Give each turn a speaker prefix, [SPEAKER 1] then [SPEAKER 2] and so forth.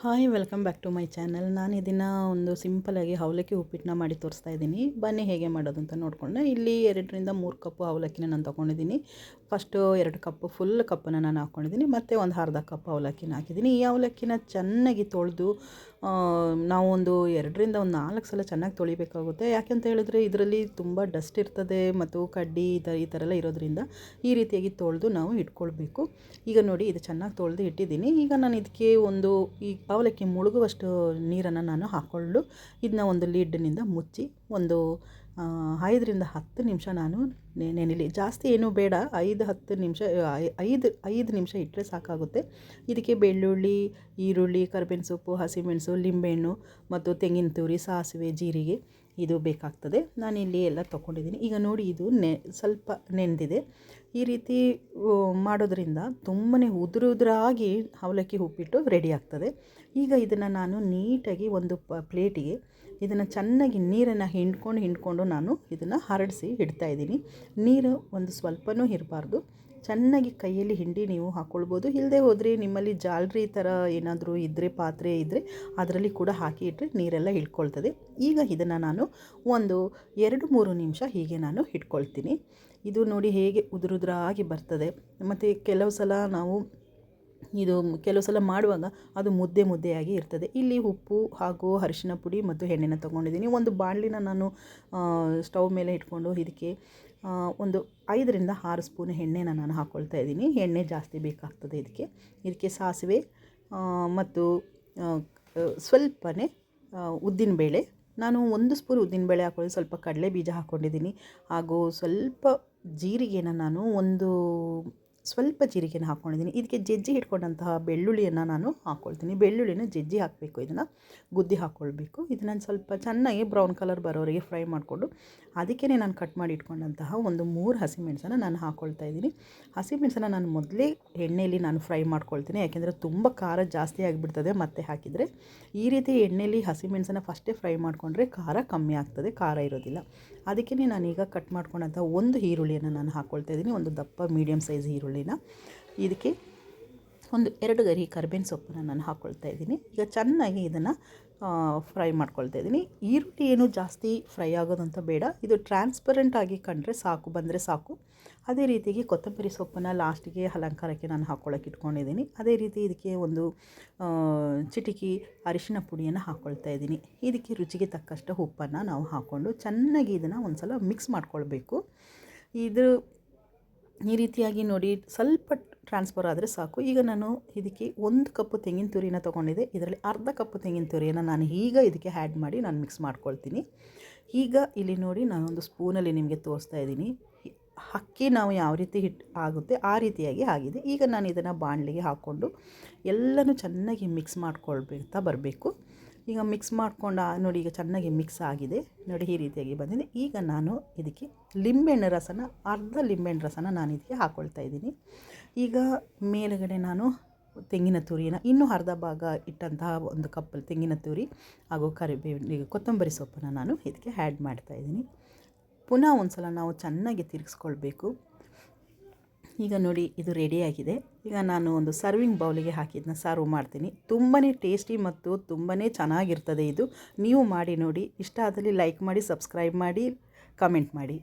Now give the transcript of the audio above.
[SPEAKER 1] Hi welcome back to my channel. ನಾನು ಇದನ್ನು ಒಂದು ಸಿಂಪಲಾಗಿ ಅವಲಕ್ಕಿ ಉಪ್ಪಿಟ್ಟನ್ನ ಮಾಡಿ ತೋರಿಸ್ತಾ ಇದ್ದೀನಿ. ಬನ್ನಿ ಹೇಗೆ ಮಾಡೋದು ಅಂತ ನೋಡಿಕೊಂಡೆ. ಇಲ್ಲಿ 2ರಿಂದ 3 ಕಪ್ಪು ಅವಲಕ್ಕಿನ ನಾನು ತೊಗೊಂಡಿದ್ದೀನಿ. ಫಸ್ಟು 2 ಕಪ್ಪು ಫುಲ್ ಕಪ್ಪನ್ನು ನಾನು ಹಾಕ್ಕೊಂಡಿದ್ದೀನಿ. ಮತ್ತು ಒಂದು ಅರ್ಧ ಕಪ್ ಅವಲಕ್ಕಿನ ಹಾಕಿದ್ದೀನಿ. ಈ ಅವಲಕ್ಕಿನ ಚೆನ್ನಾಗಿ ತೊಳೆದು ನಾವು ಒಂದು 2ರಿಂದ 4 ಸಲ ಚೆನ್ನಾಗಿ ತೊಳಿಬೇಕಾಗುತ್ತೆ. ಯಾಕೆಂತ ಹೇಳಿದ್ರೆ ಇದರಲ್ಲಿ ತುಂಬ ಡಸ್ಟ್ ಇರ್ತದೆ ಮತ್ತು ಕಡ್ಡಿ ಈ ಥರ ಎಲ್ಲ ಇರೋದ್ರಿಂದ ಈ ರೀತಿಯಾಗಿ ತೊಳೆದು ನಾವು ಇಟ್ಕೊಳ್ಬೇಕು. ಈಗ ನೋಡಿ ಇದು ಚೆನ್ನಾಗಿ ತೊಳೆದು ಇಟ್ಟಿದ್ದೀನಿ. ಈಗ ನಾನು ಇದಕ್ಕೆ ಈ ಅವಲಕ್ಕಿ ಮುಳುಗುವಷ್ಟು ನೀರನ್ನು ನಾನು ಹಾಕ್ಕೊಂಡು ಇದನ್ನ ಒಂದು ಲಿಡ್ನಿಂದ ಮುಚ್ಚಿ ಒಂದು 5ರಿಂದ 10 ನಿಮಿಷ ನಾನು ನೆನೆಲಿ. ಜಾಸ್ತಿ ಏನೂ ಬೇಡ, 5-10 ನಿಮಿಷ 5 ನಿಮಿಷ ಇಟ್ಟರೆ ಸಾಕಾಗುತ್ತೆ. ಇದಕ್ಕೆ ಬೆಳ್ಳುಳ್ಳಿ, ಈರುಳ್ಳಿ, ಕರಿಬೇವಿನ ಸೊಪ್ಪು, ಹಸಿಮೆಣಸು, ಲಿಂಬೆಹಣ್ಣು ಮತ್ತು ತೆಂಗಿನ ತುರಿ, ಸಾಸಿವೆ, ಜೀರಿಗೆ ಇದು ಬೇಕಾಗ್ತದೆ. ನಾನಿಲ್ಲಿ ಎಲ್ಲ ತೊಗೊಂಡಿದ್ದೀನಿ. ಈಗ ನೋಡಿ ಇದು ಸ್ವಲ್ಪ ನೆಂದಿದೆ. ಈ ರೀತಿ ಮಾಡೋದ್ರಿಂದ ತುಂಬಾ ಉದುರಾಗಿ ಅವಲಕ್ಕಿ ಉಪ್ಪಿಟ್ಟು ರೆಡಿ ಆಗ್ತದೆ. ಈಗ ಇದನ್ನು ನಾನು ನೀಟಾಗಿ ಒಂದು ಪ್ಲೇಟಿಗೆ ಇದನ್ನು ಚೆನ್ನಾಗಿ ನೀರನ್ನು ಹಿಂಡ್ಕೊಂಡು ನಾನು ಇದನ್ನು ಹರಡಿಸಿ ಇಡ್ತಾಯಿದ್ದೀನಿ. ನೀರು ಒಂದು ಸ್ವಲ್ಪನೂ ಇರಬಾರ್ದು. ಚೆನ್ನಾಗಿ ಕೈಯಲ್ಲಿ ಹಿಂಡಿ ನೀವು ಹಾಕ್ಕೊಳ್ಬೋದು. ಇಲ್ಲದೆ ಹೋದರೆ ನಿಮ್ಮಲ್ಲಿ ಜಾಲರಿ ಥರ ಏನಾದರೂ ಇದ್ದರೆ, ಪಾತ್ರೆ ಇದ್ದರೆ ಅದರಲ್ಲಿ ಕೂಡ ಹಾಕಿ ಇಟ್ಟರೆ ನೀರೆಲ್ಲ ಇಳ್ಕೊಳ್ತದೆ. ಈಗ ಇದನ್ನು ನಾನು ಒಂದು 2-3 ನಿಮಿಷ ಹೀಗೆ ನಾನು ಇಟ್ಕೊಳ್ತೀನಿ. ಇದು ನೋಡಿ ಹೇಗೆ ಉದುರಾಗಿ ಬರ್ತದೆ. ಮತ್ತು ಕೆಲವು ಸಲ ಮಾಡುವಾಗ ಅದು ಮುದ್ದೆಯಾಗಿ ಇರ್ತದೆ. ಇಲ್ಲಿ ಉಪ್ಪು ಹಾಗೂ ಅರಿಶಿನ ಪುಡಿ ಮತ್ತು ಎಣ್ಣೆನ ತೊಗೊಂಡಿದ್ದೀನಿ. ಒಂದು ಬಾಣಲಿನ ನಾನು ಸ್ಟವ್ ಮೇಲೆ ಇಟ್ಕೊಂಡು ಇದಕ್ಕೆ ಒಂದು 5ರಿಂದ 6 ಸ್ಪೂನ್ ಎಣ್ಣೆನ ನಾನು ಹಾಕ್ಕೊಳ್ತಾ ಇದ್ದೀನಿ. ಎಣ್ಣೆ ಜಾಸ್ತಿ ಬೇಕಾಗ್ತದೆ ಇದಕ್ಕೆ ಸಾಸಿವೆ ಮತ್ತು ಸ್ವಲ್ಪನೇ ಉದ್ದಿನಬೇಳೆ. ನಾನು 1 ಸ್ಪೂನ್ ಉದ್ದಿನಬೇಳೆ ಹಾಕ್ಕೊಂಡು ಸ್ವಲ್ಪ ಕಡಲೆ ಬೀಜ ಹಾಕ್ಕೊಂಡಿದ್ದೀನಿ. ಹಾಗೂ ಜೀರಿಗೆನ ನಾನು ಸ್ವಲ್ಪ ಜೀರಿಗೆನ ಹಾಕ್ಕೊಂಡಿದ್ದೀನಿ. ಇದಕ್ಕೆ ಜಜ್ಜಿ ಇಟ್ಕೊಂಡಂತಹ ಬೆಳ್ಳುಳ್ಳಿಯನ್ನು ನಾನು ಹಾಕ್ಕೊಳ್ತೀನಿ. ಬೆಳ್ಳುಳ್ಳಿನ ಜಜ್ಜಿ ಹಾಕಬೇಕು, ಇದನ್ನು ಗುದ್ದಿ ಹಾಕ್ಕೊಳ್ಬೇಕು. ಇದನ್ನು ಸ್ವಲ್ಪ ಚೆನ್ನಾಗಿ ಬ್ರೌನ್ ಕಲರ್ ಬರೋವರೆಗೆ ಫ್ರೈ ಮಾಡಿಕೊಂಡು ಅದಕ್ಕೇ ನಾನು ಕಟ್ ಮಾಡಿ ಇಟ್ಕೊಂಡಂತಹ ಒಂದು 3 ಹಸಿಮೆಣಸನ್ನು ನಾನು ಹಾಕ್ಕೊಳ್ತಾ ಇದ್ದೀನಿ. ಹಸಿಮೆಣಸನ್ನು ನಾನು ಮೊದಲೇ ಎಣ್ಣೆಯಲ್ಲಿ ನಾನು ಫ್ರೈ ಮಾಡ್ಕೊಳ್ತೀನಿ. ಯಾಕೆಂದರೆ ತುಂಬ ಖಾರ ಜಾಸ್ತಿ ಆಗಿಬಿಡ್ತದೆ ಮತ್ತೆ ಹಾಕಿದರೆ. ಈ ರೀತಿ ಎಣ್ಣೆಯಲ್ಲಿ ಹಸಿಮೆಣಸನ್ನು ಫಸ್ಟೇ ಫ್ರೈ ಮಾಡಿಕೊಂಡ್ರೆ ಖಾರ ಕಮ್ಮಿ ಆಗ್ತದೆ, ಖಾರ ಇರೋದಿಲ್ಲ. ಅದಕ್ಕೇ ನಾನೀಗ ಕಟ್ ಮಾಡ್ಕೊಂಡಂಥ ಒಂದು ಈರುಳ್ಳಿಯನ್ನು ನಾನು ಹಾಕ್ಕೊಳ್ತಾ ಇದ್ದೀನಿ, ಒಂದು ದಪ್ಪ ಮೀಡಿಯಮ್ ಸೈಜ್ ಈರುಳ್ಳಿನ. ಇದಕ್ಕೆ ಒಂದು 2 ಗರಿ ಕರಿಬೇವಿನ ಸೊಪ್ಪನ್ನು ನಾನು ಹಾಕ್ಕೊಳ್ತಾ ಇದ್ದೀನಿ. ಈಗ ಚೆನ್ನಾಗಿ ಇದನ್ನು ಫ್ರೈ ಮಾಡ್ಕೊಳ್ತಾ ಇದ್ದೀನಿ. ಈರುಳ್ಳಿ ಏನು ಜಾಸ್ತಿ ಫ್ರೈ ಆಗೋದಂತ ಬೇಡ, ಇದು ಟ್ರಾನ್ಸ್ಪರೆಂಟ್ ಆಗಿ ಬಂದರೆ ಸಾಕು. ಅದೇ ರೀತಿಯಾಗಿ ಕೊತ್ತಂಬರಿ ಸೊಪ್ಪನ್ನು ಲಾಸ್ಟಿಗೆ ಅಲಂಕಾರಕ್ಕೆ ನಾನು ಹಾಕ್ಕೊಳ್ಳೋಕೆ ಇಟ್ಕೊಂಡಿದ್ದೀನಿ. ಅದೇ ರೀತಿ ಇದಕ್ಕೆ ಒಂದು ಚಿಟಿಕೆ ಅರಿಶಿನ ಪುಡಿಯನ್ನು ಹಾಕ್ಕೊಳ್ತಾ ಇದ್ದೀನಿ. ಇದಕ್ಕೆ ರುಚಿಗೆ ತಕ್ಕಷ್ಟು ಉಪ್ಪನ್ನು ನಾವು ಹಾಕ್ಕೊಂಡು ಚೆನ್ನಾಗಿ ಇದನ್ನು ಒಂದು ಸಲ ಮಿಕ್ಸ್ ಮಾಡ್ಕೊಳ್ಬೇಕು. ಈ ರೀತಿಯಾಗಿ ನೋಡಿ ಸ್ವಲ್ಪ ಟ್ರಾನ್ಸ್ಫರ್ ಆದರೆ ಸಾಕು. ಈಗ ನಾನು ಇದಕ್ಕೆ 1 ಕಪ್ಪು ತೆಂಗಿನ ತುರಿನ ತೊಗೊಂಡಿದ್ದೆ. ಇದರಲ್ಲಿ ಅರ್ಧ ಕಪ್ಪು ತೆಂಗಿನ ತುರಿಯನ್ನು ನಾನು ಈಗ ಇದಕ್ಕೆ ಆ್ಯಡ್ ಮಾಡಿ ನಾನು ಮಿಕ್ಸ್ ಮಾಡ್ಕೊಳ್ತೀನಿ. ಈಗ ಇಲ್ಲಿ ನೋಡಿ ನಾನೊಂದು ಸ್ಪೂನಲ್ಲಿ ನಿಮಗೆ ತೋರಿಸ್ತಾ ಇದ್ದೀನಿ. ಅಕ್ಕಿ ನಾವು ಯಾವ ರೀತಿ ಹಿಟ್ಟು ಆಗುತ್ತೆ ಆ ರೀತಿಯಾಗಿ ಆಗಿದೆ. ಈಗ ನಾನು ಇದನ್ನು ಬಾಣಲಿಗೆ ಹಾಕ್ಕೊಂಡು ಎಲ್ಲನೂ ಚೆನ್ನಾಗಿ ಮಿಕ್ಸ್ ಬರಬೇಕು. ಈಗ ಮಿಕ್ಸ್ ಮಾಡ್ಕೊಂಡು ನೋಡಿ, ಈಗ ಚೆನ್ನಾಗಿ ಮಿಕ್ಸ್ ಆಗಿದೆ ನೋಡಿ, ಈ ರೀತಿಯಾಗಿ ಬಂದಿದೆ. ಈಗ ನಾನು ಇದಕ್ಕೆ ಅರ್ಧ ಲಿಂಬೆಹಣ್ಣು ರಸನ ನಾನು ಇದಕ್ಕೆ ಹಾಕ್ಕೊಳ್ತಾ ಇದ್ದೀನಿ. ಈಗ ಮೇಲುಗಡೆ ನಾನು ತೆಂಗಿನ ತುರಿನ ಇನ್ನೂ ಅರ್ಧ ಭಾಗ ಇಟ್ಟಂತಹ 1 ಕಪ್ ತೆಂಗಿನ ತುರಿ ಹಾಗೂ ಕೊತ್ತಂಬರಿ ಸೊಪ್ಪನ್ನು ನಾನು ಇದಕ್ಕೆ ಆ್ಯಡ್ ಮಾಡ್ತಾ ಇದ್ದೀನಿ. ಪುನಃ ಒಂದು ಸಲ ನಾವು ಚೆನ್ನಾಗಿ ತಿರುಗಿಸ್ಕೊಳ್ಬೇಕು. ಈಗ ನೋಡಿ ಇದು ರೆಡಿಯಾಗಿದೆ. ಈಗ ನಾನು ಒಂದು ಸರ್ವಿಂಗ್ ಬೌಲಿಗೆ ಹಾಕಿ ಇದನ್ನ ಸರ್ವ್ ಮಾಡ್ತೀನಿ. ತುಂಬಾ ಟೇಸ್ಟಿ ಮತ್ತು ತುಂಬಾ ಚೆನ್ನಾಗಿರ್ತದೆ ಇದು. ನೀವು ಮಾಡಿ ನೋಡಿ. ಇಷ್ಟ ಆದಲ್ಲಿ ಲೈಕ್ ಮಾಡಿ, ಸಬ್ಸ್ಕ್ರೈಬ್ ಮಾಡಿ, ಕಮೆಂಟ್ ಮಾಡಿ.